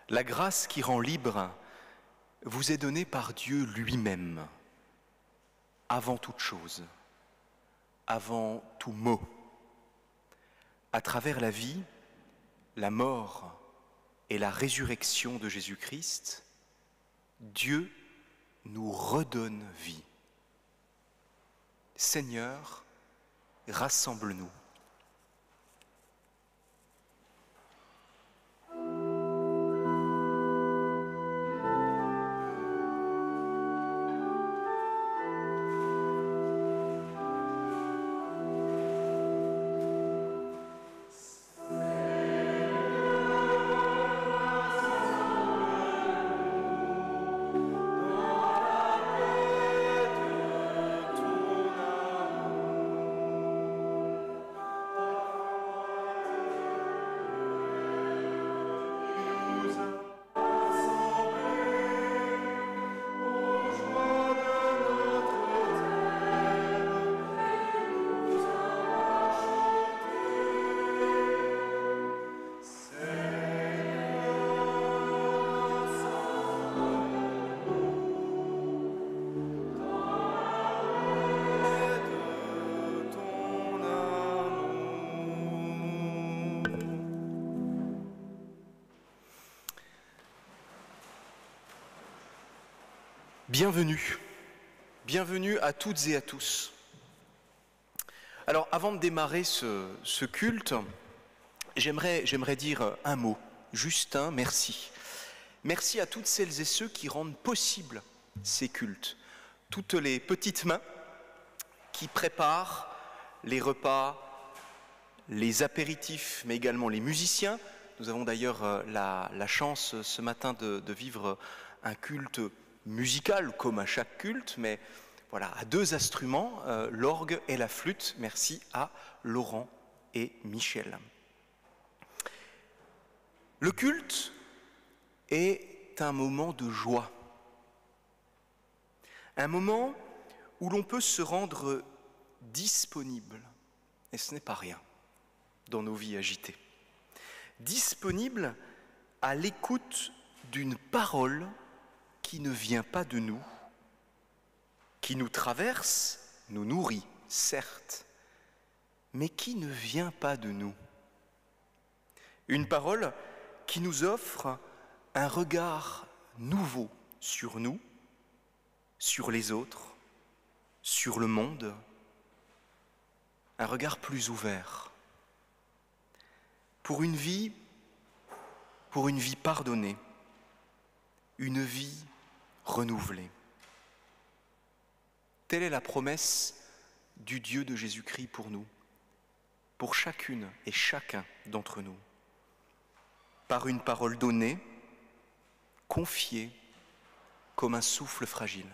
la grâce qui rend libre, vous est donnée par Dieu lui-même, avant toute chose, avant tout mot. À travers la vie, la mort et la résurrection de Jésus-Christ, Dieu nous redonne vie. Seigneur, rassemble-nous. Bienvenue à toutes et à tous. Alors avant de démarrer ce culte, j'aimerais dire un mot, juste un merci. Merci à toutes celles et ceux qui rendent possible ces cultes, toutes les petites mains qui préparent les repas, les apéritifs, mais également les musiciens. Nous avons d'ailleurs la chance ce matin de vivre un culte musical comme à chaque culte, mais voilà, à deux instruments, l'orgue et la flûte. Merci à Laurent et Michel. Le culte est un moment de joie, un moment où l'on peut se rendre disponible, et ce n'est pas rien dans nos vies agitées, disponible à l'écoute d'une parole qui ne vient pas de nous, qui nous traverse, nous nourrit, certes, mais qui ne vient pas de nous. Une parole qui nous offre un regard nouveau sur nous, sur les autres, sur le monde, un regard plus ouvert, pour une vie pardonnée, une vie renouvelée. Telle est la promesse du Dieu de Jésus-Christ pour nous, pour chacune et chacun d'entre nous. Par une parole donnée, confiée comme un souffle fragile.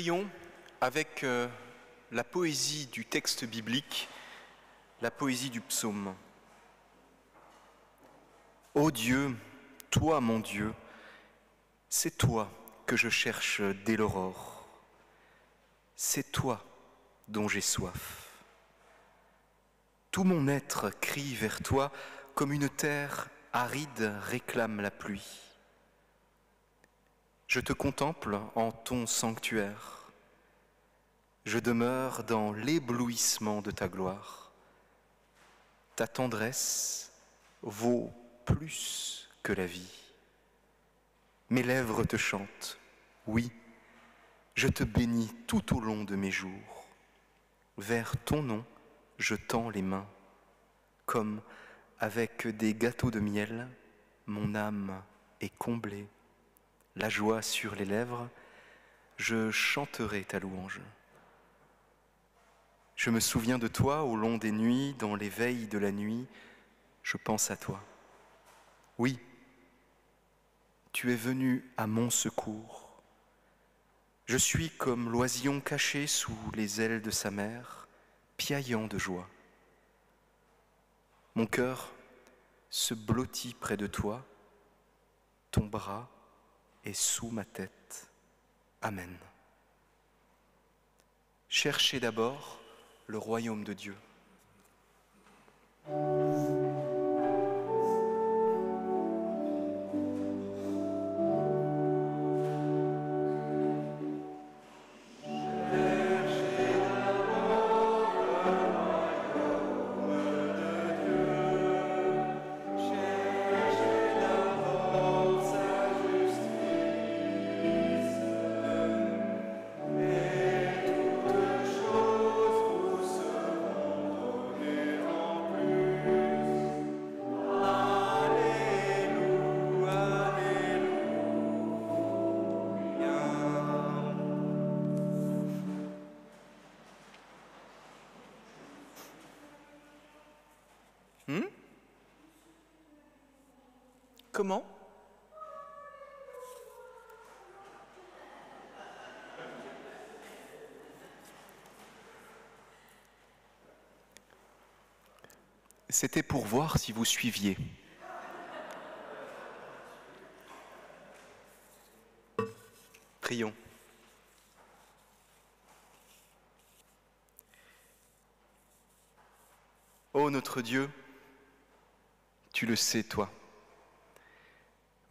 Prions avec la poésie du texte biblique, la poésie du psaume. Ô Dieu, toi mon Dieu, c'est toi que je cherche dès l'aurore. C'est toi dont j'ai soif. Tout mon être crie vers toi comme une terre aride réclame la pluie. Je te contemple en ton sanctuaire. Je demeure dans l'éblouissement de ta gloire. Ta tendresse vaut plus que la vie. Mes lèvres te chantent, oui, je te bénis tout au long de mes jours. Vers ton nom, je tends les mains, comme avec des gâteaux de miel, mon âme est comblée. La joie sur les lèvres, je chanterai ta louange. Je me souviens de toi au long des nuits, dans les veilles de la nuit, je pense à toi. Oui, tu es venu à mon secours. Je suis comme l'oisillon caché sous les ailes de sa mère, piaillant de joie. Mon cœur se blottit près de toi, ton bras est sous ma tête. Amen. Cherchez d'abord le royaume de Dieu. Comment ? C'était pour voir si vous suiviez. Prions. Ô notre Dieu, tu le sais, toi.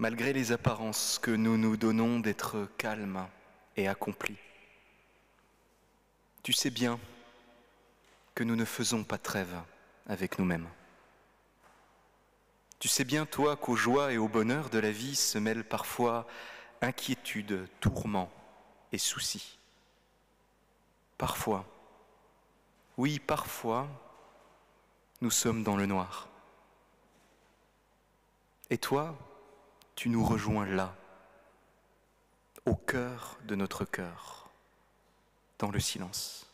Malgré les apparences que nous nous donnons d'être calmes et accomplis. Tu sais bien que nous ne faisons pas trêve avec nous-mêmes. Tu sais bien, toi, qu'aux joies et au bonheur de la vie se mêlent parfois inquiétude, tourments et soucis. Parfois, oui, parfois, nous sommes dans le noir. Et toi, tu nous rejoins là, au cœur de notre cœur, dans le silence.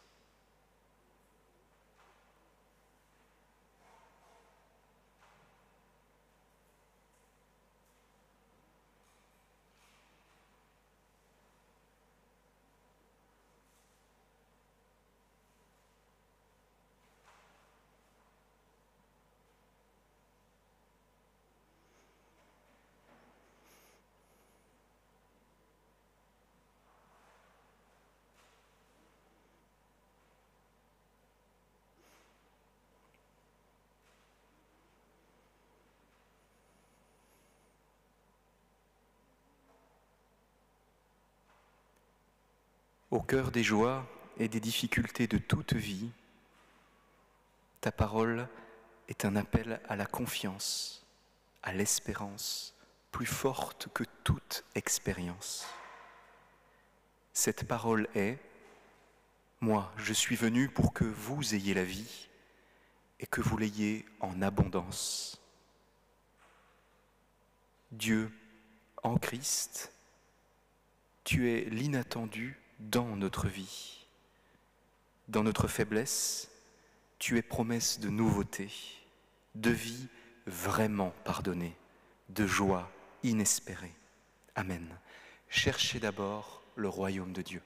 Au cœur des joies et des difficultés de toute vie, ta parole est un appel à la confiance, à l'espérance, plus forte que toute expérience. Cette parole est « Moi, je suis venu pour que vous ayez la vie et que vous l'ayez en abondance. » Dieu, en Christ, tu es l'inattendu dans notre vie. Dans notre faiblesse, tu es promesse de nouveauté, de vie vraiment pardonnée, de joie inespérée. Amen. Cherchez d'abord le royaume de Dieu.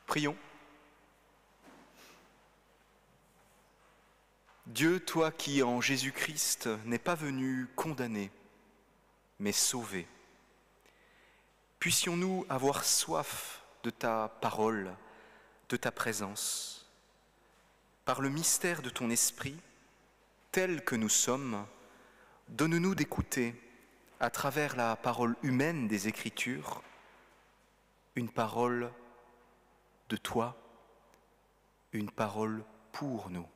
Prions. Dieu, toi qui en Jésus-Christ n'es pas venu condamner, mais sauver, puissions-nous avoir soif de ta parole, de ta présence. Par le mystère de ton esprit, tel que nous sommes, donne-nous d'écouter, à travers la parole humaine des Écritures, une parole de toi, une parole pour nous.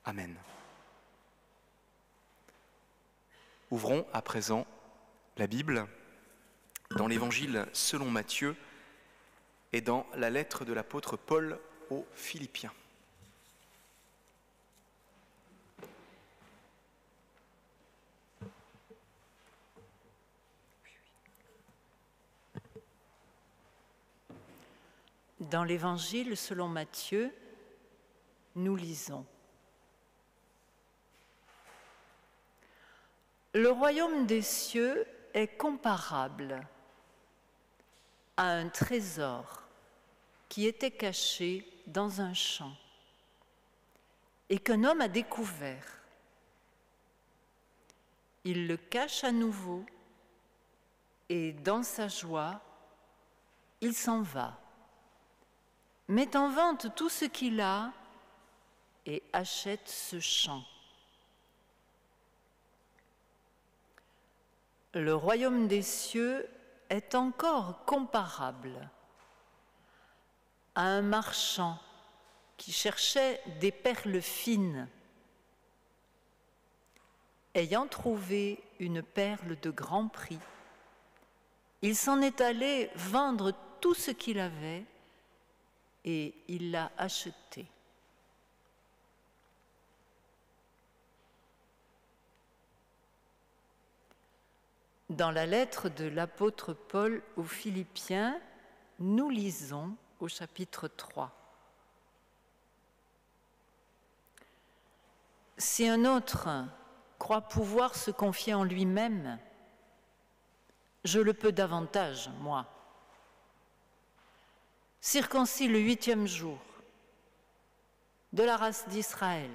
Amen. Ouvrons à présent la Bible dans l'Évangile selon Matthieu et dans la lettre de l'apôtre Paul aux Philippiens. Dans l'Évangile selon Matthieu, nous lisons: Le royaume des cieux est comparable à un trésor qui était caché dans un champ et qu'un homme a découvert. Il le cache à nouveau et dans sa joie, il s'en va, met en vente tout ce qu'il a et achète ce champ. Le royaume des cieux est encore comparable à un marchand qui cherchait des perles fines. Ayant trouvé une perle de grand prix, il s'en est allé vendre tout ce qu'il avait et il l'a achetée. Dans la lettre de l'apôtre Paul aux Philippiens, nous lisons au chapitre 3. Si un autre croit pouvoir se confier en lui-même, je le peux davantage, moi. Circoncis le 8e jour, de la race d'Israël,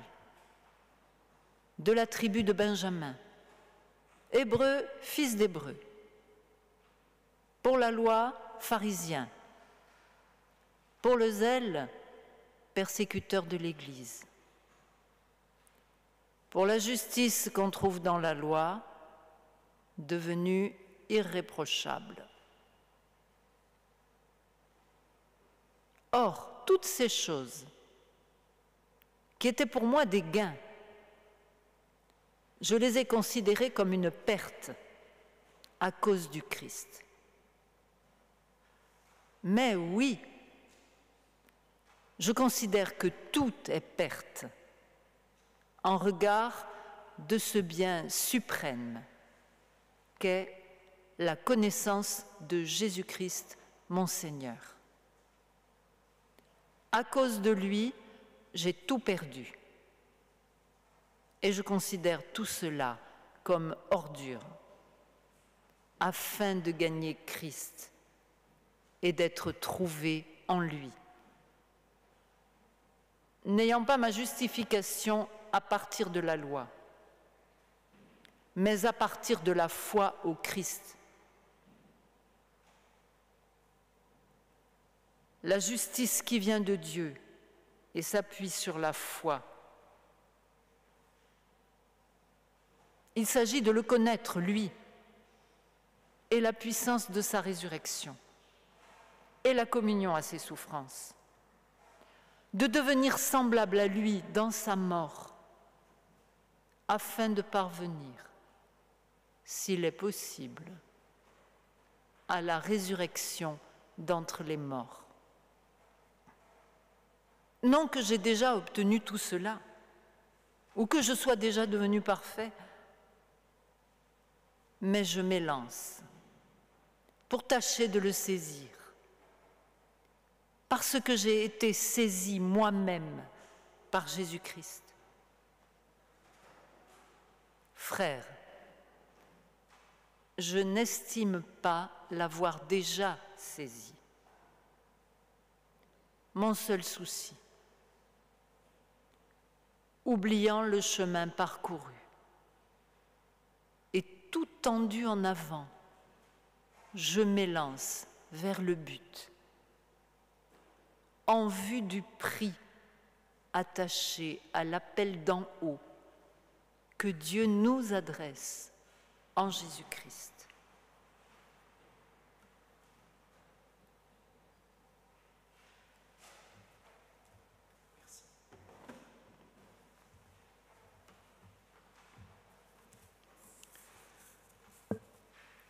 de la tribu de Benjamin, Hébreu, fils d'Hébreu, pour la loi, pharisien, pour le zèle, persécuteur de l'Église, pour la justice qu'on trouve dans la loi, devenue irréprochable. Or, toutes ces choses, qui étaient pour moi des gains, je les ai considérées comme une perte à cause du Christ. Mais oui, je considère que tout est perte en regard de ce bien suprême qu'est la connaissance de Jésus-Christ, mon Seigneur. À cause de lui, j'ai tout perdu. Et je considère tout cela comme ordure, afin de gagner Christ et d'être trouvé en lui. N'ayant pas ma justification à partir de la loi, mais à partir de la foi au Christ. La justice qui vient de Dieu et s'appuie sur la foi. Il s'agit de le connaître, lui, et la puissance de sa résurrection, et la communion à ses souffrances, de devenir semblable à lui dans sa mort, afin de parvenir, s'il est possible, à la résurrection d'entre les morts. Non que j'ai déjà obtenu tout cela, ou que je sois déjà devenu parfait, mais je m'élance pour tâcher de le saisir, parce que j'ai été saisi moi-même par Jésus-Christ. Frères, je n'estime pas l'avoir déjà saisi. Mon seul souci, oubliant le chemin parcouru et tout tendu en avant, je m'élance vers le but, en vue du prix attaché à l'appel d'en haut que Dieu nous adresse en Jésus-Christ.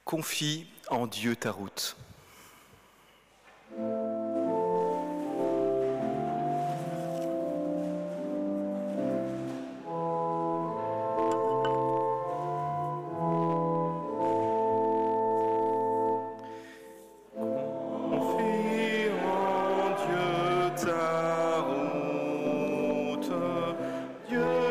Confie en Dieu ta route. Dieu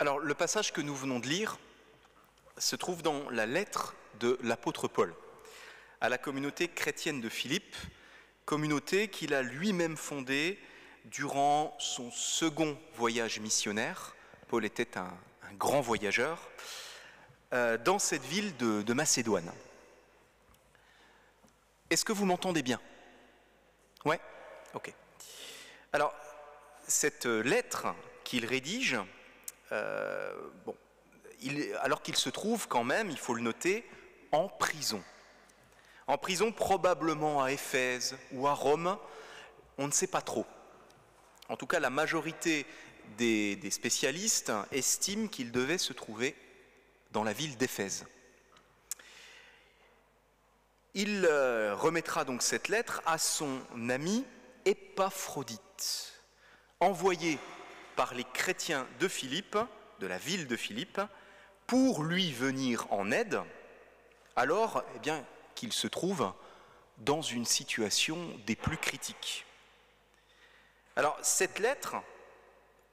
Alors, le passage que nous venons de lire se trouve dans la lettre de l'apôtre Paul à la communauté chrétienne de Philippe, communauté qu'il a lui-même fondée durant son second voyage missionnaire. Paul était un grand voyageur dans cette ville de Macédoine. Est-ce que vous m'entendez bien? Ouais? Ok. Alors, cette lettre qu'il rédige, alors qu'il se trouve quand même, il faut le noter, en prison. En prison probablement à Éphèse ou à Rome, on ne sait pas trop. En tout cas, la majorité des spécialistes estiment qu'il devait se trouver dans la ville d'Éphèse. Il remettra donc cette lettre à son ami Épaphrodite, envoyé par les chrétiens de Philippe, de la ville de Philippe, pour lui venir en aide, alors qu'il se trouve dans une situation des plus critiques. Alors cette lettre,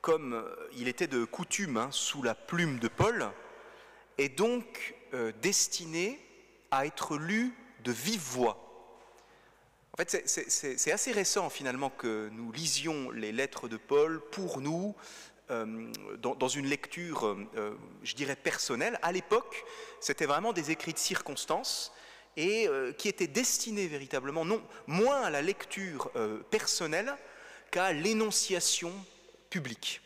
comme il était de coutume sous la plume de Paul, est donc destinée à être lue de vive voix. En fait, c'est assez récent finalement que nous lisions les lettres de Paul pour nous, dans une lecture, je dirais, personnelle. À l'époque, c'était vraiment des écrits de circonstance et qui étaient destinés véritablement, non moins à la lecture personnelle qu'à l'énonciation publique.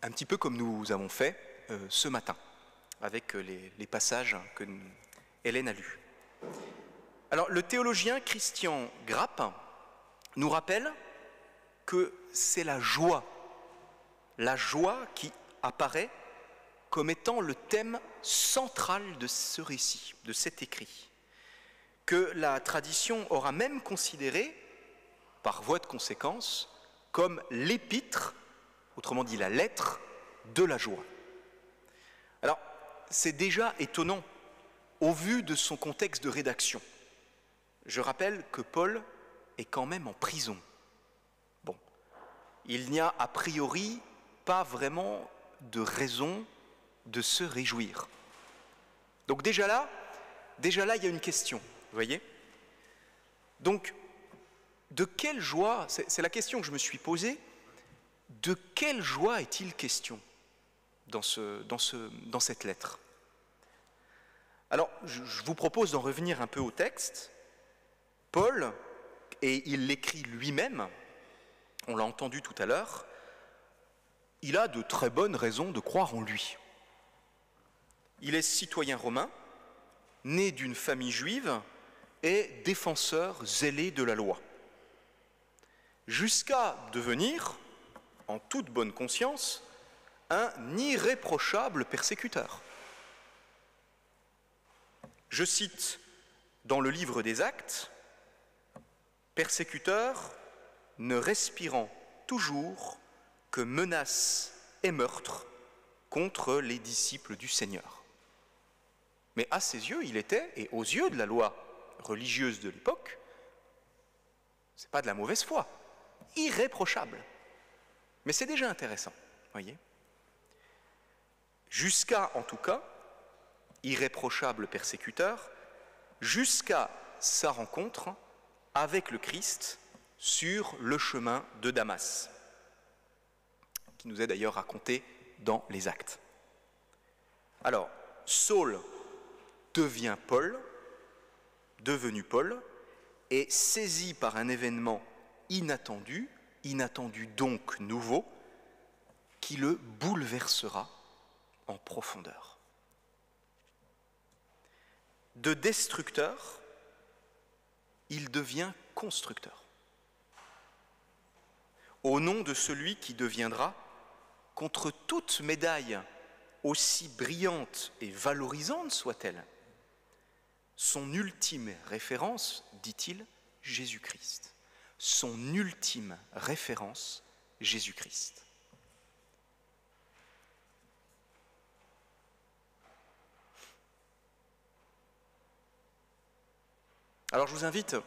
Un petit peu comme nous avons fait ce matin, avec les passages que Hélène a lus. Alors, le théologien Christian Grappe nous rappelle que c'est la joie qui apparaît comme étant le thème central de ce récit, de cet écrit, que la tradition aura même considéré, par voie de conséquence, comme l'épître, autrement dit la lettre, de la joie. Alors, c'est déjà étonnant au vu de son contexte de rédaction. Je rappelle que Paul est quand même en prison. Bon, il n'y a a priori pas vraiment de raison de se réjouir. Donc déjà là, il y a une question, vous voyez? Donc, de quelle joie, c'est la question que je me suis posée, de quelle joie est-il question dans cette lettre? Alors, je vous propose d'en revenir un peu au texte. Paul, et il l'écrit lui-même, on l'a entendu tout à l'heure, il a de très bonnes raisons de croire en lui. Il est citoyen romain, né d'une famille juive et défenseur zélé de la loi, jusqu'à devenir, en toute bonne conscience, un irréprochable persécuteur. Je cite dans le livre des Actes, « Persécuteur, ne respirant toujours que menaces et meurtres contre les disciples du Seigneur. » Mais à ses yeux, il était, et aux yeux de la loi religieuse de l'époque, c'est pas de la mauvaise foi, irréprochable. Mais c'est déjà intéressant, voyez. Jusqu'à, en tout cas, irréprochable persécuteur, jusqu'à sa rencontre avec le Christ sur le chemin de Damas, qui nous est d'ailleurs raconté dans les Actes. Alors, Saul devient Paul, devenu Paul, est saisi par un événement inattendu donc nouveau, qui le bouleversera en profondeur. De destructeur, il devient constructeur. Au nom de celui qui deviendra, contre toute médaille, aussi brillante et valorisante soit-elle, son ultime référence, dit-il, Jésus-Christ. Son ultime référence, Jésus-Christ. Alors je vous invite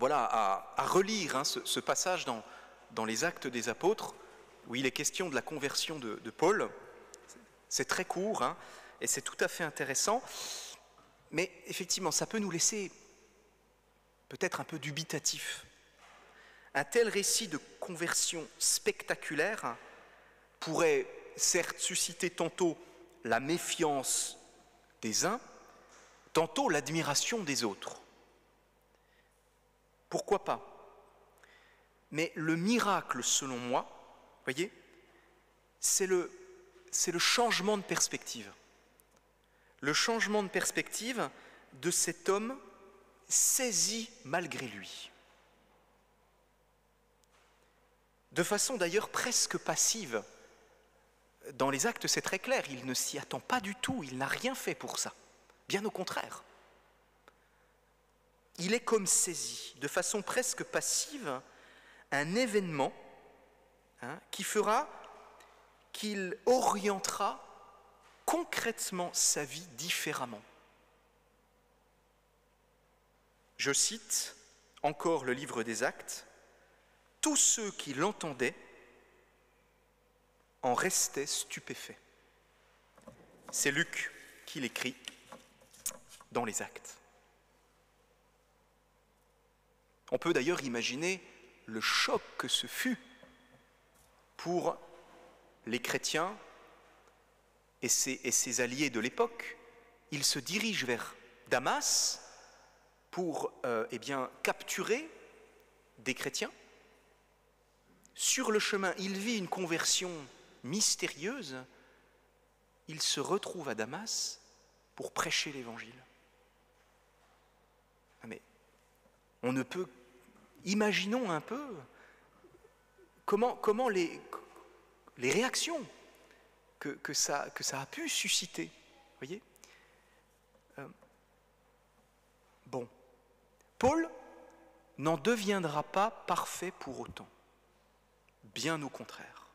à relire ce passage dans les Actes des Apôtres. où il est question de la conversion de Paul. C'est très court, hein, et c'est tout à fait intéressant, mais effectivement, ça peut nous laisser peut-être un peu dubitatif. Un tel récit de conversion spectaculaire pourrait certes susciter tantôt la méfiance des uns, tantôt l'admiration des autres. Pourquoi pas? Mais le miracle, selon moi, voyez, c'est le changement de perspective. Le changement de perspective de cet homme saisi malgré lui. De façon d'ailleurs presque passive. Dans les Actes, c'est très clair, il ne s'y attend pas du tout, il n'a rien fait pour ça. Bien au contraire. Il est comme saisi, de façon presque passive, un événement qui fera qu'il orientera concrètement sa vie différemment. Je cite encore le livre des Actes, « Tous ceux qui l'entendaient en restaient stupéfaits ». C'est Luc qui l'écrit dans les Actes. On peut d'ailleurs imaginer le choc que ce fut pour les chrétiens et ses alliés de l'époque. Ils se dirigent vers Damas pour capturer des chrétiens. Sur le chemin, il vit une conversion mystérieuse. Il se retrouve à Damas pour prêcher l'Évangile. Mais on ne peut... Imaginons un peu comment les réactions que ça a pu susciter. Voyez ? Bon. Paul n'en deviendra pas parfait pour autant. Bien au contraire.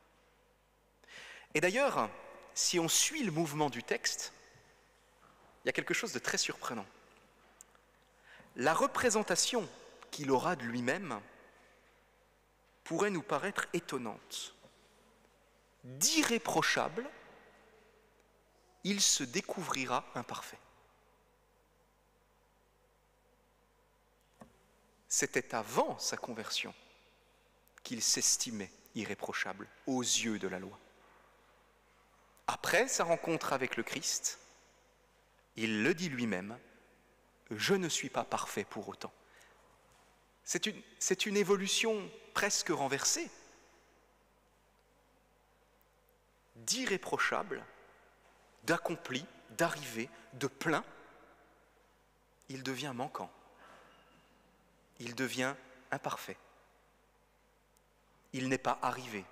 Et d'ailleurs, si on suit le mouvement du texte, il y a quelque chose de très surprenant. La représentation qu'il aura de lui-même pourrait nous paraître étonnante. D'irréprochable, il se découvrira imparfait. C'était avant sa conversion qu'il s'estimait irréprochable aux yeux de la loi. Après sa rencontre avec le Christ, il le dit lui-même, « Je ne suis pas parfait pour autant ». C'est une évolution presque renversée. D'irréprochable, d'accompli, d'arrivé, de plein, il devient manquant. Il devient imparfait. Il n'est pas arrivé.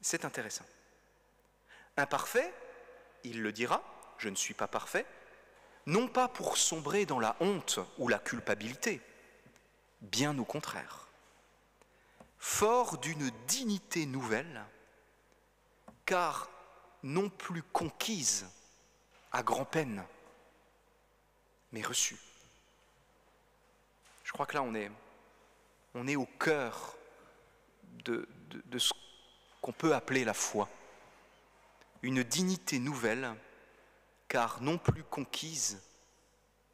C'est intéressant. Imparfait, il le dira, je ne suis pas parfait, non pas pour sombrer dans la honte ou la culpabilité, bien au contraire. Fort d'une dignité nouvelle, car non plus conquise à grand-peine, mais reçue. Je crois que là, on est au cœur de ce qu'on peut appeler la foi. Une dignité nouvelle, car non plus conquise,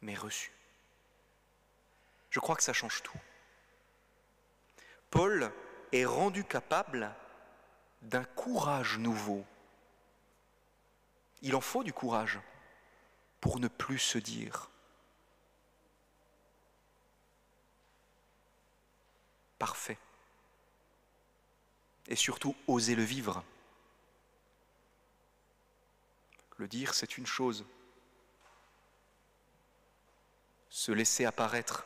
mais reçue. Je crois que ça change tout. Paul est rendu capable d'un courage nouveau. Il en faut du courage pour ne plus se dire parfait. Et surtout, oser le vivre. Le dire, c'est une chose. Se laisser apparaître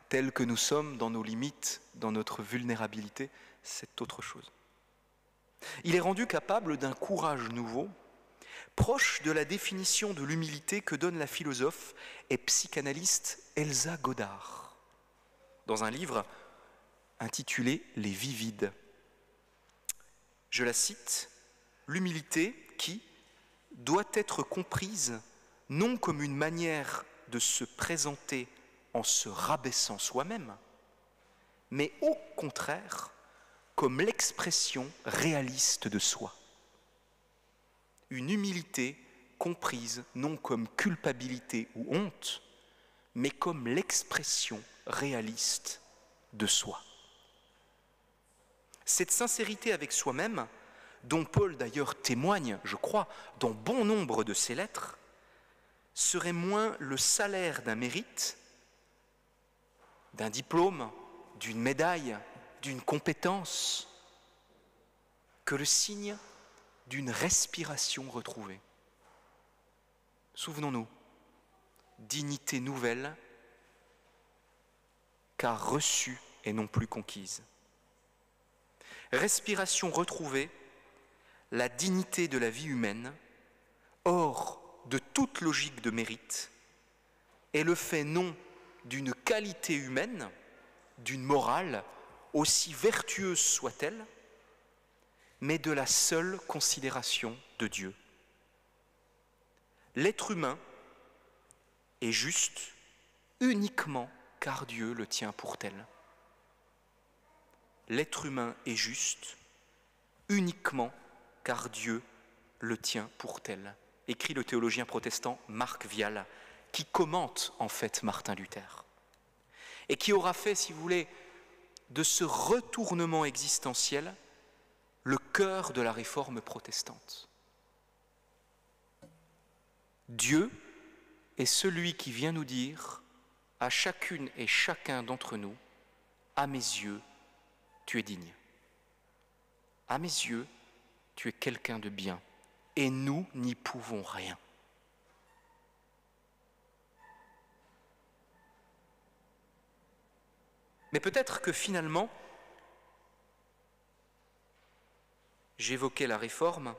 tel que nous sommes dans nos limites, dans notre vulnérabilité, c'est autre chose. Il est rendu capable d'un courage nouveau, proche de la définition de l'humilité que donne la philosophe et psychanalyste Elsa Godard, dans un livre intitulé « Les vies vides ». Je la cite, « L'humilité qui doit être comprise non comme une manière de se présenter en se rabaissant soi-même, mais au contraire comme l'expression réaliste de soi. Une humilité comprise non comme culpabilité ou honte, mais comme l'expression réaliste de soi. Cette sincérité avec soi-même, dont Paul d'ailleurs témoigne, je crois, dans bon nombre de ses lettres, serait moins le salaire d'un mérite, d'un diplôme, d'une médaille, d'une compétence, que le signe d'une respiration retrouvée. Souvenons-nous, dignité nouvelle, car reçue et non plus conquise. Respiration retrouvée, la dignité de la vie humaine, hors de toute logique de mérite, est le fait non d'une qualité humaine, d'une morale, aussi vertueuse soit-elle, mais de la seule considération de Dieu. L'être humain est juste uniquement car Dieu le tient pour tel. L'être humain est juste uniquement car Dieu le tient pour tel, écrit le théologien protestant Marc Vial, qui commente en fait Martin Luther, et qui aura fait, si vous voulez, de ce retournement existentiel le cœur de la réforme protestante. Dieu est celui qui vient nous dire à chacune et chacun d'entre nous, à mes yeux, tu es digne. À mes yeux, tu es quelqu'un de bien, et nous n'y pouvons rien. Mais peut-être que finalement, j'évoquais la réforme,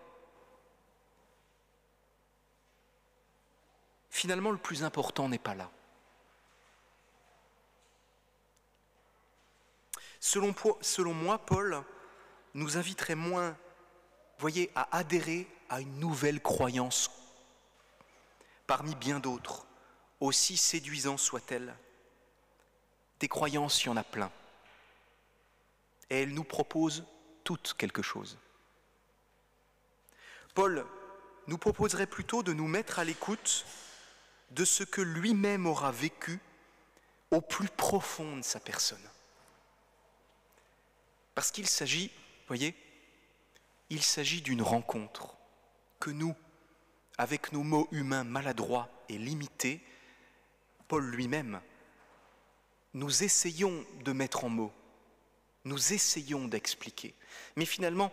finalement le plus important n'est pas là. Selon moi, Paul nous inviterait moins, voyez, à adhérer à une nouvelle croyance, parmi bien d'autres, aussi séduisant soit-elle. Des croyances, il y en a plein. Et elles nous proposent toutes quelque chose. Paul nous proposerait plutôt de nous mettre à l'écoute de ce que lui-même aura vécu au plus profond de sa personne. Parce qu'il s'agit, voyez, il s'agit d'une rencontre que nous, avec nos mots humains maladroits et limités, Paul lui-même, nous essayons de mettre en mots, nous essayons d'expliquer. Mais finalement,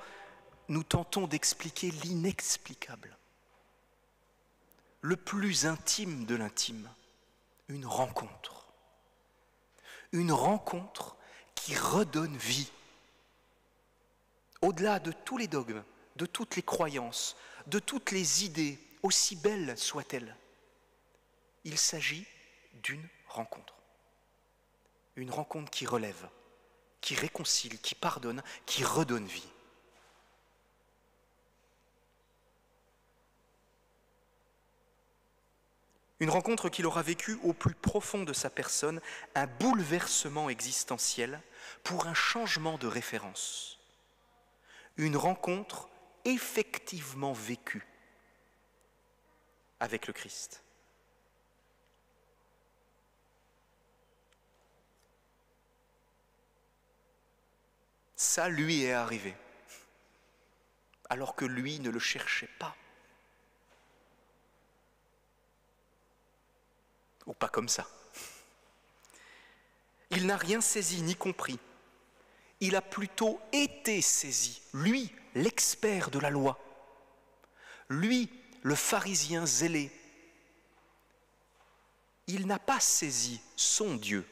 nous tentons d'expliquer l'inexplicable. Le plus intime de l'intime, une rencontre. Une rencontre qui redonne vie. Au-delà de tous les dogmes, de toutes les croyances, de toutes les idées, aussi belles soient-elles, il s'agit d'une rencontre. Une rencontre qui relève, qui réconcilie, qui pardonne, qui redonne vie. Une rencontre qu'il aura vécue au plus profond de sa personne, un bouleversement existentiel pour un changement de référence. Une rencontre effectivement vécue avec le Christ. Ça lui est arrivé, alors que lui ne le cherchait pas. Ou pas comme ça. Il n'a rien saisi ni compris. Il a plutôt été saisi, lui, l'expert de la loi, lui, le pharisien zélé. Il n'a pas saisi son Dieu,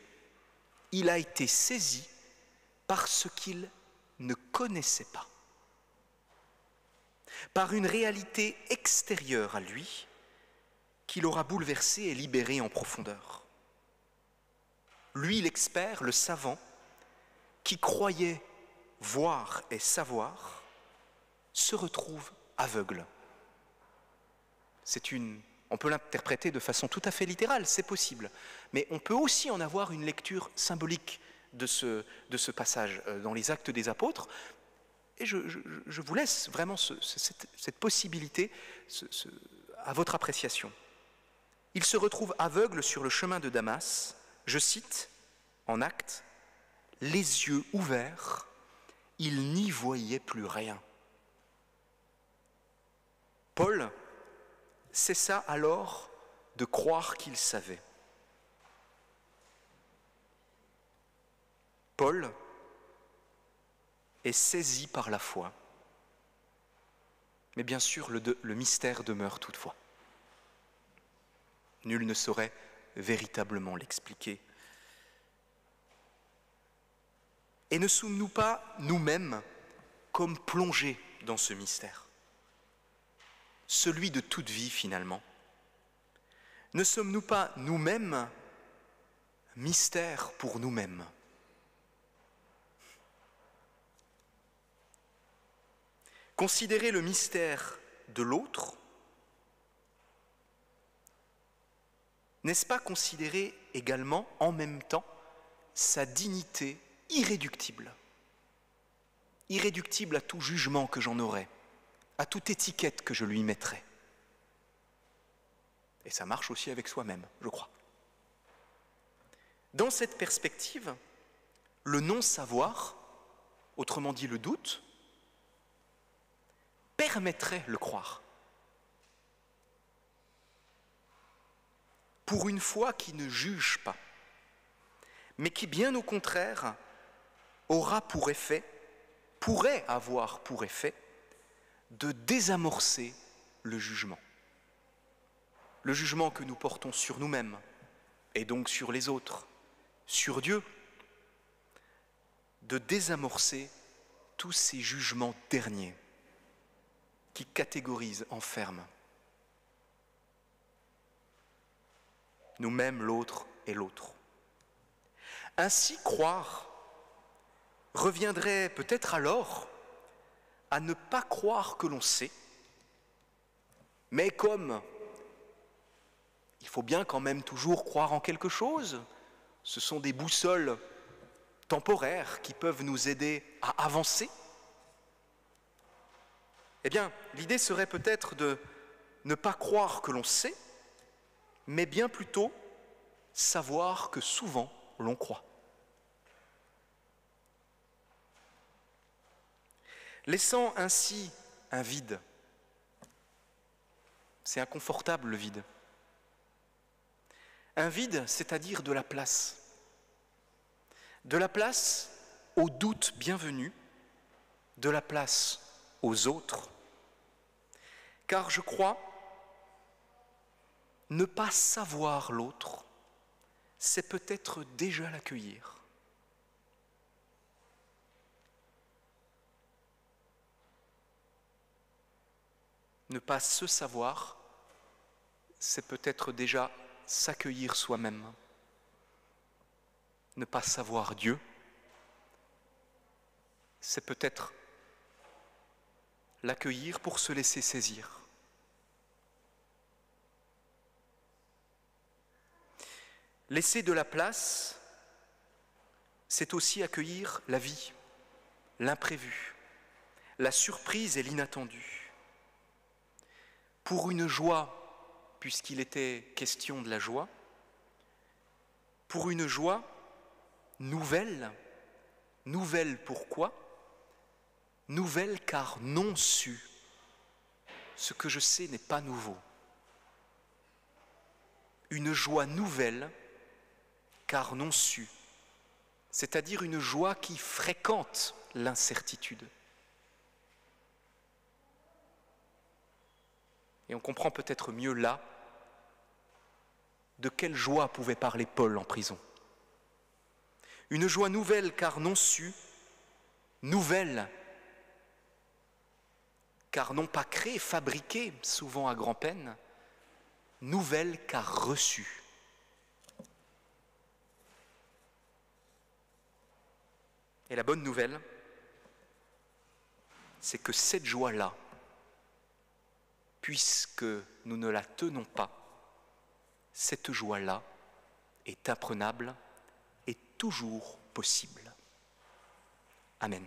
il a été saisi par ce qu'il ne connaissait pas, par une réalité extérieure à lui qui l'aura bouleversé et libéré en profondeur. Lui, l'expert, le savant, qui croyait voir et savoir, se retrouve aveugle. On peut l'interpréter de façon tout à fait littérale, c'est possible, mais on peut aussi en avoir une lecture symbolique, de ce passage dans les Actes des Apôtres. Et je vous laisse vraiment cette possibilité à votre appréciation. Il se retrouve aveugle sur le chemin de Damas, je cite en Actes, « Les yeux ouverts, il n'y voyait plus rien. » Paul cessa alors de croire qu'il savait. Paul est saisi par la foi. Mais bien sûr, le mystère demeure toutefois. Nul ne saurait véritablement l'expliquer. Et ne sommes-nous pas nous-mêmes comme plongés dans ce mystère, celui de toute vie finalement? Ne sommes-nous pas nous-mêmes mystère pour nous-mêmes? Considérer le mystère de l'autre, n'est-ce pas considérer également en même temps sa dignité irréductible, irréductible à tout jugement que j'en aurais, à toute étiquette que je lui mettrais? Et ça marche aussi avec soi-même, je crois. Dans cette perspective, le non-savoir, autrement dit le doute, permettrait le croire. Pour une foi qui ne juge pas, mais qui bien au contraire aura pour effet, pourrait avoir pour effet, de désamorcer le jugement. Le jugement que nous portons sur nous-mêmes, et donc sur les autres, sur Dieu, de désamorcer tous ces jugements derniers qui catégorisent, enferment nous-mêmes, l'autre et l'autre. Ainsi, croire reviendrait peut-être alors à ne pas croire que l'on sait, mais comme il faut bien quand même toujours croire en quelque chose, ce sont des boussoles temporaires qui peuvent nous aider à avancer, eh bien, l'idée serait peut-être de ne pas croire que l'on sait, mais bien plutôt savoir que souvent l'on croit. Laissant ainsi un vide, c'est inconfortable le vide. Un vide, c'est-à-dire de la place aux doutes bienvenus, de la place aux autres, car je crois ne pas savoir l'autre, c'est peut-être déjà l'accueillir. Ne pas se savoir, c'est peut-être déjà s'accueillir soi-même. Ne pas savoir Dieu, c'est peut-être l'accueillir pour se laisser saisir. Laisser de la place, c'est aussi accueillir la vie, l'imprévu, la surprise et l'inattendu. Pour une joie, puisqu'il était question de la joie, pour une joie nouvelle, nouvelle pourquoi? Nouvelle car non su. Ce que je sais n'est pas nouveau. Une joie nouvelle car non su, c'est-à-dire une joie qui fréquente l'incertitude. Et on comprend peut-être mieux là de quelle joie pouvait parler Paul en prison. Une joie nouvelle car non su, nouvelle car non pas créée, fabriquée, souvent à grand-peine, nouvelle car reçue. Et la bonne nouvelle, c'est que cette joie-là, puisque nous ne la tenons pas, cette joie-là est imprenable et toujours possible. Amen.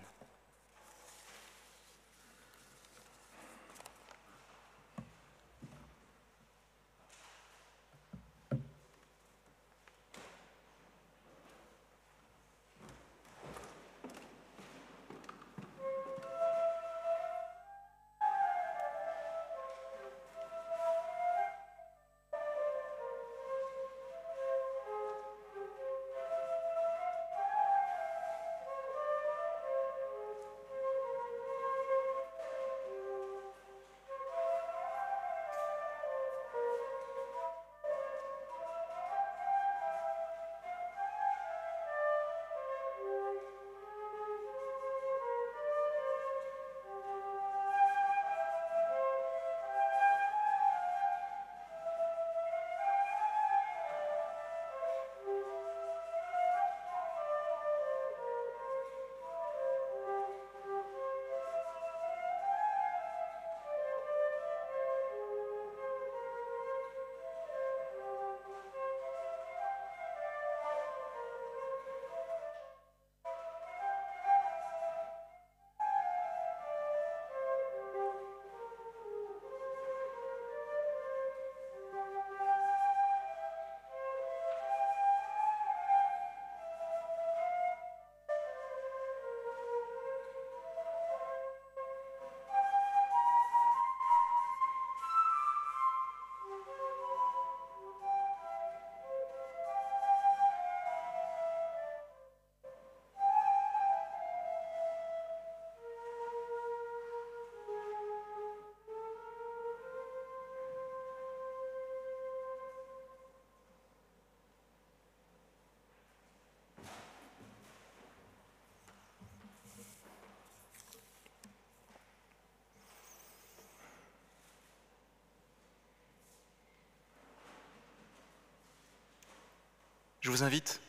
Je vous invite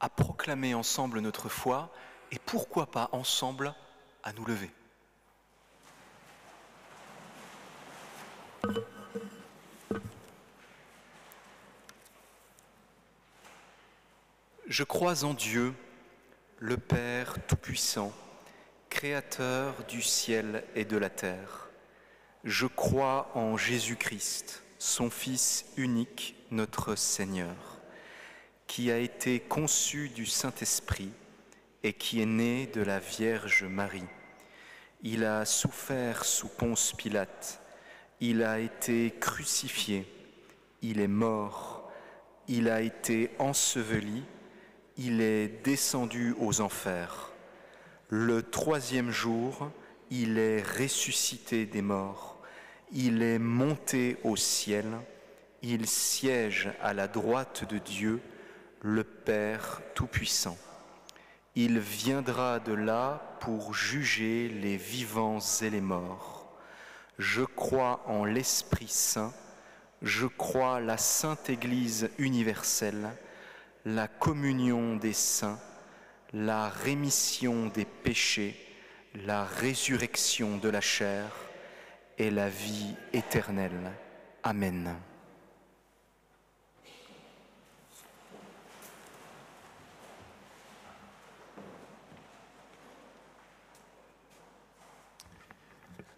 à proclamer ensemble notre foi et pourquoi pas ensemble à nous lever. Je crois en Dieu, le Père Tout-Puissant, Créateur du ciel et de la terre. Je crois en Jésus-Christ, son Fils unique, notre Seigneur, qui a été conçu du Saint-Esprit et qui est né de la Vierge Marie. Il a souffert sous Ponce Pilate, il a été crucifié, il est mort, il a été enseveli, il est descendu aux enfers. Le troisième jour, il est ressuscité des morts, il est monté au ciel, il siège à la droite de Dieu, le Père Tout-Puissant. Il viendra de là pour juger les vivants et les morts. Je crois en l'Esprit Saint, je crois la Sainte Église universelle, la communion des saints, la rémission des péchés, la résurrection de la chair et la vie éternelle. Amen.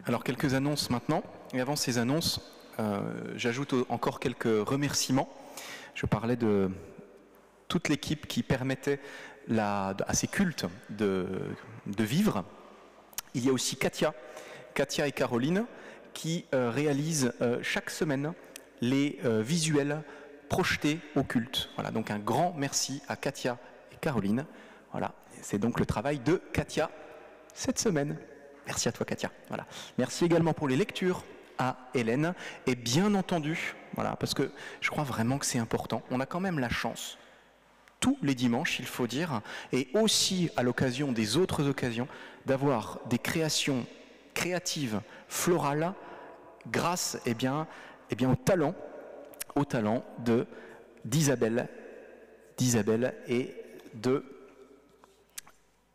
Alors quelques annonces maintenant, et avant ces annonces, j'ajoute encore quelques remerciements. Je parlais de toute l'équipe qui permettait à ces cultes de vivre. Il y a aussi Katia et Caroline qui réalisent chaque semaine les visuels projetés au culte. Voilà, donc un grand merci à Katia et Caroline. Voilà, c'est donc le travail de Katia cette semaine. Merci à toi Katia. Voilà. Merci également pour les lectures à Hélène. Et bien entendu, voilà, parce que je crois vraiment que c'est important, on a quand même la chance, tous les dimanches, il faut dire, et aussi à l'occasion des autres occasions, d'avoir des créations créatives, florales, grâce au talent d'Isabelle et de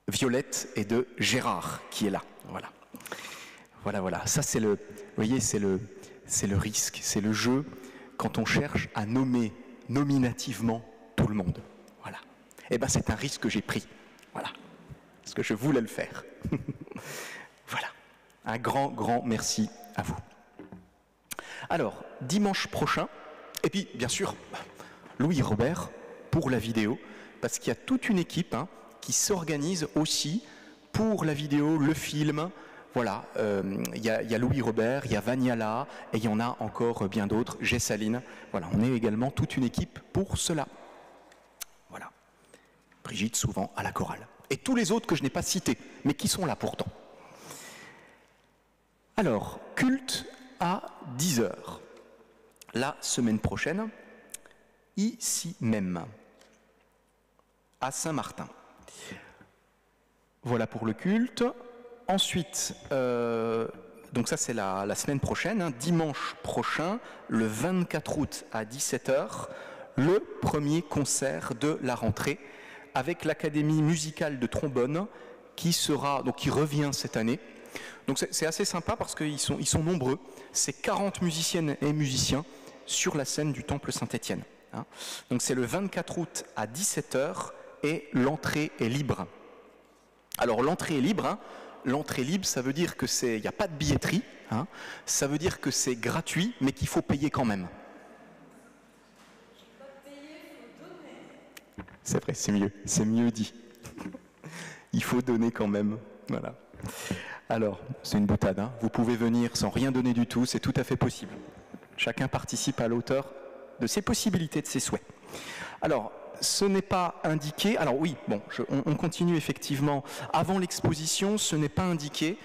Violette et de Gérard qui est là. Voilà. Ça c'est le risque, c'est le jeu quand on cherche à nommer nominativement tout le monde. Voilà. Eh bien, c'est un risque que j'ai pris. Voilà. Parce que je voulais le faire. Voilà. Un grand, grand merci à vous. Alors, dimanche prochain, et puis, bien sûr, Louis Robert pour la vidéo, parce qu'il y a toute une équipe qui s'organise aussi pour la vidéo, le film. Voilà, il y a Louis Robert, il y a Vaniala, et il y en a encore bien d'autres, Gessaline. Voilà, on est également toute une équipe pour cela. Voilà. Brigitte, souvent, à la chorale. Et tous les autres que je n'ai pas cités, mais qui sont là pourtant. Alors, culte à 10h. La semaine prochaine, ici même, à Saint-Martin. Voilà pour le culte. Ensuite, donc ça c'est la semaine prochaine, dimanche prochain, le 24 août à 17h, le premier concert de la rentrée avec l'Académie musicale de trombone qui revient cette année. Donc c'est assez sympa parce qu'ils sont nombreux. C'est 40 musiciennes et musiciens sur la scène du Temple Saint-Étienne. Donc c'est le 24 août à 17h et l'entrée est libre. Alors l'entrée est libre. L'entrée libre, ça veut dire qu'il n'y a pas de billetterie. Ça veut dire que c'est gratuit, mais qu'il faut payer quand même. C'est vrai, c'est mieux dit. Il faut donner quand même. Voilà. Alors, c'est une boutade. Vous pouvez venir sans rien donner du tout, c'est tout à fait possible. Chacun participe à l'auteur de ses possibilités, de ses souhaits. Alors, ce n'est pas indiqué. Alors oui, bon, on continue effectivement. Avant l'exposition, ce n'est pas indiqué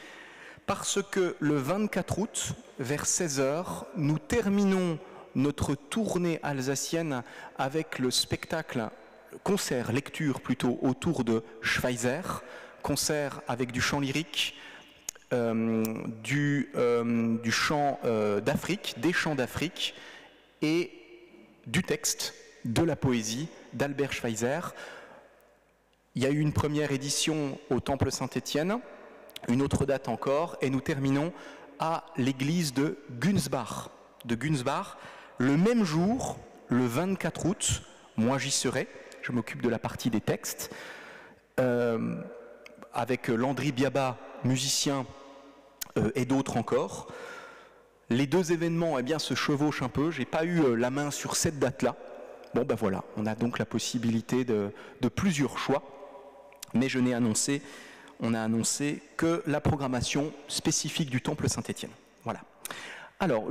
parce que le 24 août, vers 16h, nous terminons notre tournée alsacienne avec le spectacle, concert, lecture plutôt, autour de Schweizer, concert avec du chant lyrique, du chant d'Afrique, des chants d'Afrique et du texte, de la poésie d'Albert Schweitzer. Il y a eu une première édition au Temple Saint-Étienne, une autre date encore, et nous terminons à l'église de Gunsbach. Le même jour, le 24 août, moi j'y serai, je m'occupe de la partie des textes, avec Landry Biaba, musicien, et d'autres encore. Les deux événements se chevauchent un peu, je n'ai pas eu la main sur cette date-là. Bon ben voilà, on a donc la possibilité de plusieurs choix, mais on a annoncé que la programmation spécifique du Temple Saint-Étienne. Voilà. Alors,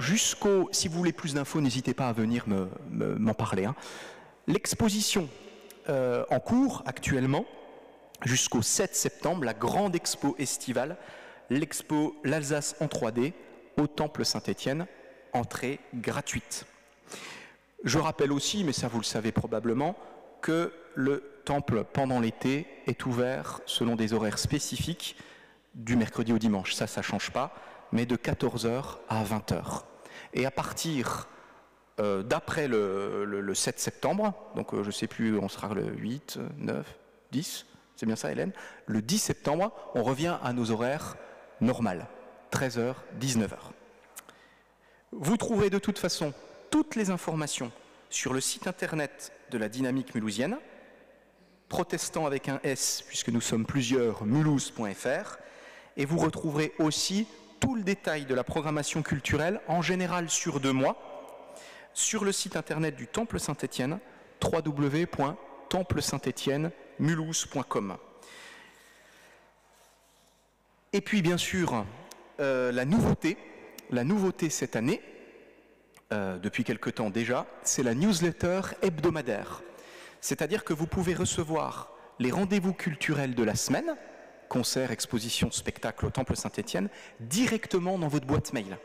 si vous voulez plus d'infos, n'hésitez pas à venir m'en parler. L'exposition en cours actuellement, jusqu'au 7 septembre, la grande expo estivale, l'expo L'Alsace en 3D, au Temple Saint-Étienne, entrée gratuite. Je rappelle aussi, mais ça vous le savez probablement, que le temple pendant l'été est ouvert selon des horaires spécifiques du mercredi au dimanche. Ça ne change pas, mais de 14h à 20h. Et à partir d'après le 7 septembre, donc je ne sais plus, on sera le 8, 9, 10, c'est bien ça Hélène? Le 10 septembre, on revient à nos horaires normales, 13h, 19h. Vous trouverez de toute façon toutes les informations sur le site internet de la Dynamique mulhousienne, protestant avec un S, puisque nous sommes plusieurs, mulhouse.fr, et vous retrouverez aussi tout le détail de la programmation culturelle, en général sur 2 mois, sur le site internet du Temple Saint-Étienne, www.templesaint-étienne-mulhouse.com. Et puis bien sûr, la nouveauté cette année, depuis quelque temps déjà, c'est la newsletter hebdomadaire. C'est-à-dire que vous pouvez recevoir les rendez-vous culturels de la semaine, concerts, expositions, spectacles au Temple Saint-Étienne, directement dans votre boîte mail.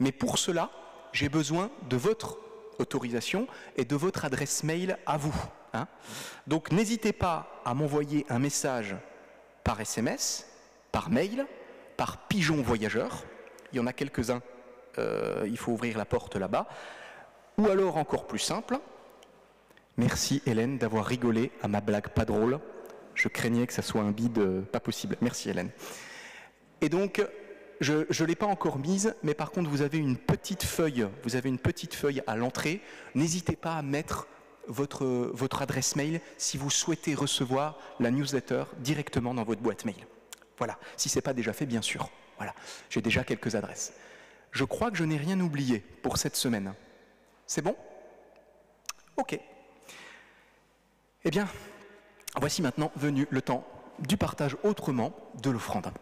Mais pour cela, j'ai besoin de votre autorisation et de votre adresse mail à vous. Donc n'hésitez pas à m'envoyer un message par SMS, par mail, par pigeon voyageur. Il y en a quelques-uns. Il faut ouvrir la porte là-bas. Ou alors, encore plus simple, merci Hélène d'avoir rigolé à ma blague pas drôle. Je craignais que ça soit un bide pas possible. Merci Hélène. Et donc, je ne l'ai pas encore mise, mais par contre, vous avez une petite feuille à l'entrée. N'hésitez pas à mettre votre adresse mail si vous souhaitez recevoir la newsletter directement dans votre boîte mail. Voilà, si ce n'est pas déjà fait, bien sûr. Voilà, j'ai déjà quelques adresses. Je crois que je n'ai rien oublié pour cette semaine. C'est bon ? Ok. Eh bien, voici maintenant venu le temps du partage autrement de l'offrande.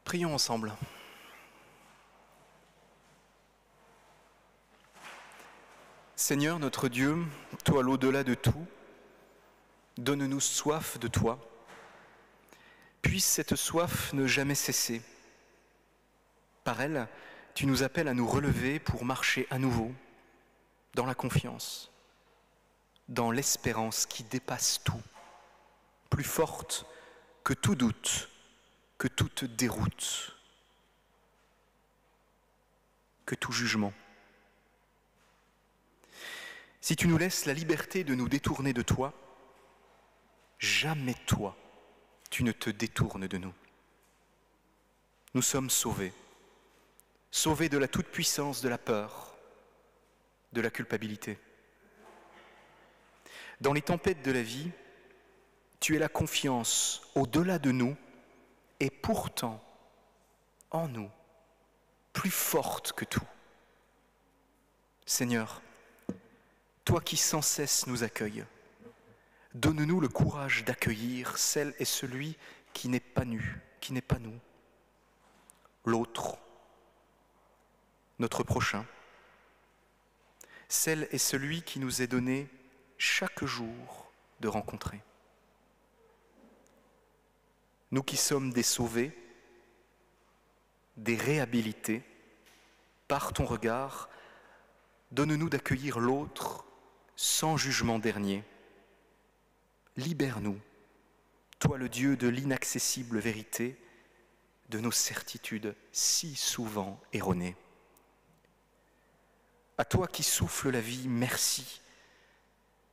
Prions ensemble. Seigneur notre Dieu, toi l'au-delà de tout, donne-nous soif de toi. Puisse cette soif ne jamais cesser. Par elle, tu nous appelles à nous relever pour marcher à nouveau dans la confiance, dans l'espérance qui dépasse tout, plus forte que tout doute, que toute déroute, que tout jugement. Si tu nous laisses la liberté de nous détourner de toi, jamais toi, tu ne te détournes de nous. Nous sommes sauvés, sauvés de la toute-puissance de la peur, de la culpabilité. Dans les tempêtes de la vie, tu es la confiance au-delà de nous et pourtant en nous, plus forte que tout. Seigneur, toi qui sans cesse nous accueilles, donne-nous le courage d'accueillir celle et celui qui n'est pas nu, qui n'est pas nous, l'autre, notre prochain, celle et celui qui nous est donné chaque jour de rencontrer. Nous qui sommes des sauvés, des réhabilités, par ton regard, donne-nous d'accueillir l'autre sans jugement dernier. Libère-nous, toi le Dieu de l'inaccessible vérité, de nos certitudes si souvent erronées. À toi qui souffles la vie, merci.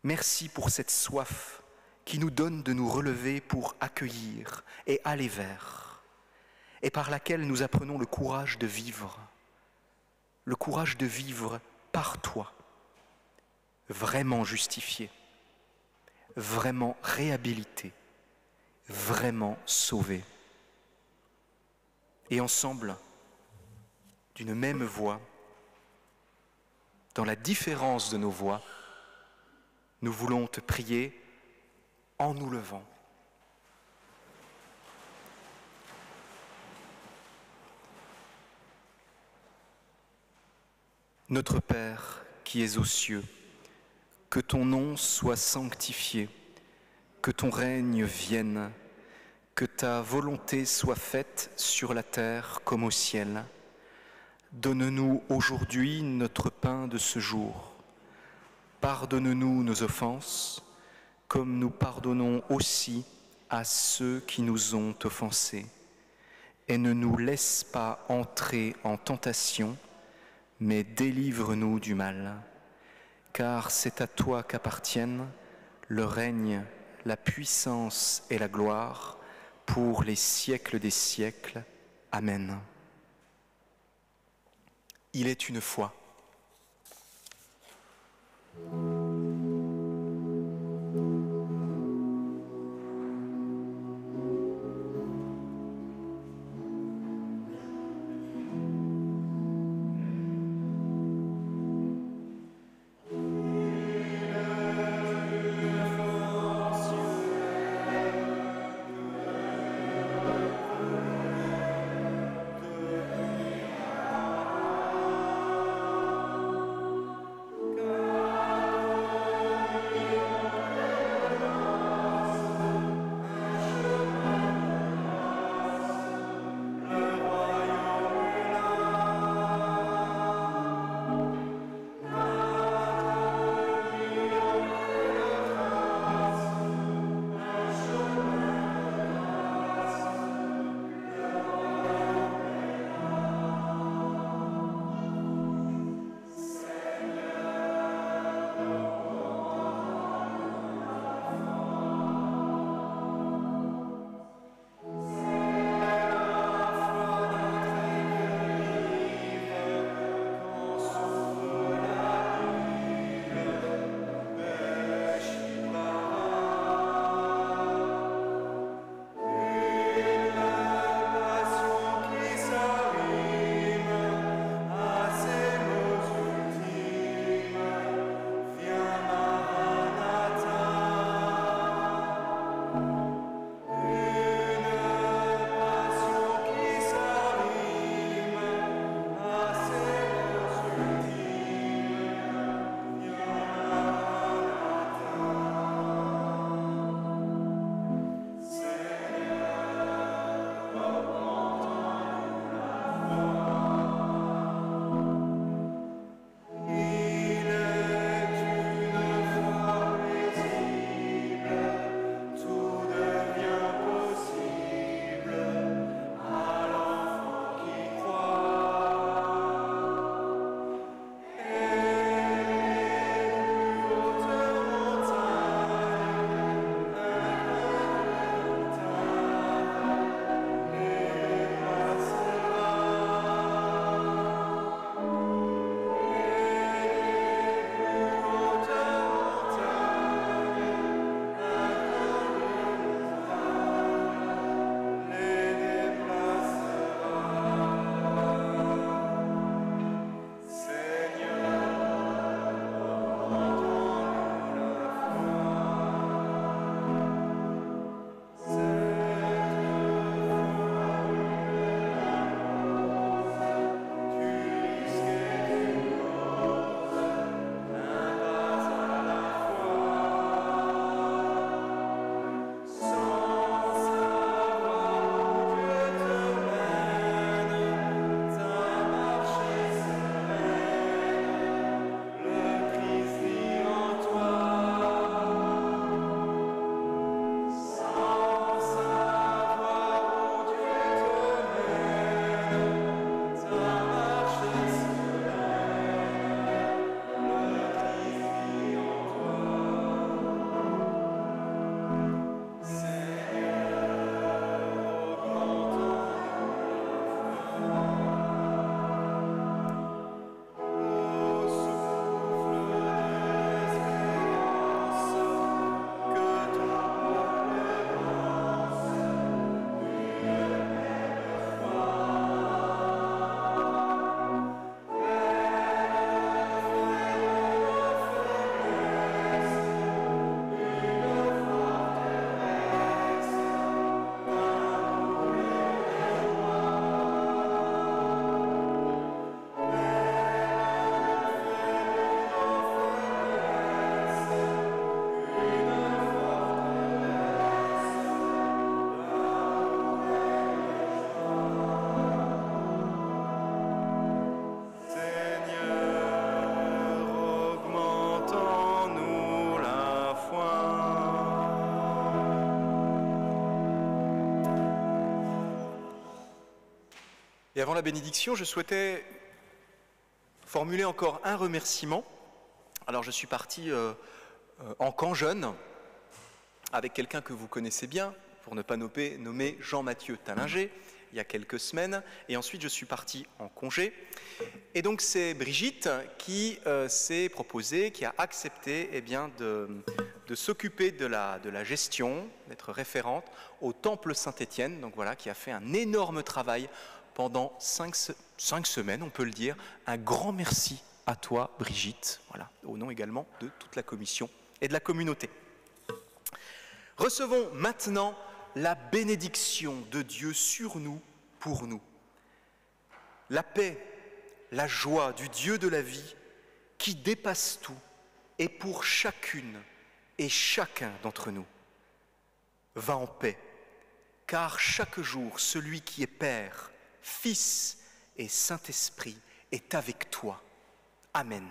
Merci pour cette soif qui nous donne de nous relever pour accueillir et aller vers, et par laquelle nous apprenons le courage de vivre par toi, vraiment justifié, vraiment réhabilité, vraiment sauvé. Et ensemble, d'une même voix, dans la différence de nos voix, nous voulons te prier en nous levant. Notre Père qui es aux cieux, que ton nom soit sanctifié, que ton règne vienne, que ta volonté soit faite sur la terre comme au ciel. Donne-nous aujourd'hui notre pain de ce jour. Pardonne-nous nos offenses, comme nous pardonnons aussi à ceux qui nous ont offensés. Et ne nous laisse pas entrer en tentation, mais délivre-nous du mal. Car c'est à toi qu'appartiennent le règne, la puissance et la gloire pour les siècles des siècles. Amen. Il est une fois. Et avant la bénédiction, je souhaitais formuler encore un remerciement. Alors je suis parti en camp jeune avec quelqu'un que vous connaissez bien, pour ne pas nommer Jean-Mathieu Tallinger, il y a quelques semaines, et ensuite je suis parti en congé. Et donc c'est Brigitte qui s'est proposée, qui a accepté de s'occuper de la gestion, d'être référente au Temple Saint-Étienne, donc voilà, qui a fait un énorme travail pendant 5 semaines, on peut le dire. Un grand merci à toi, Brigitte, voilà, au nom également de toute la commission et de la communauté. Recevons maintenant la bénédiction de Dieu sur nous, pour nous. La paix, la joie du Dieu de la vie qui dépasse tout est pour chacune et chacun d'entre nous. Va en paix, car chaque jour, celui qui est Père, Fils et Saint-Esprit est avec toi. Amen.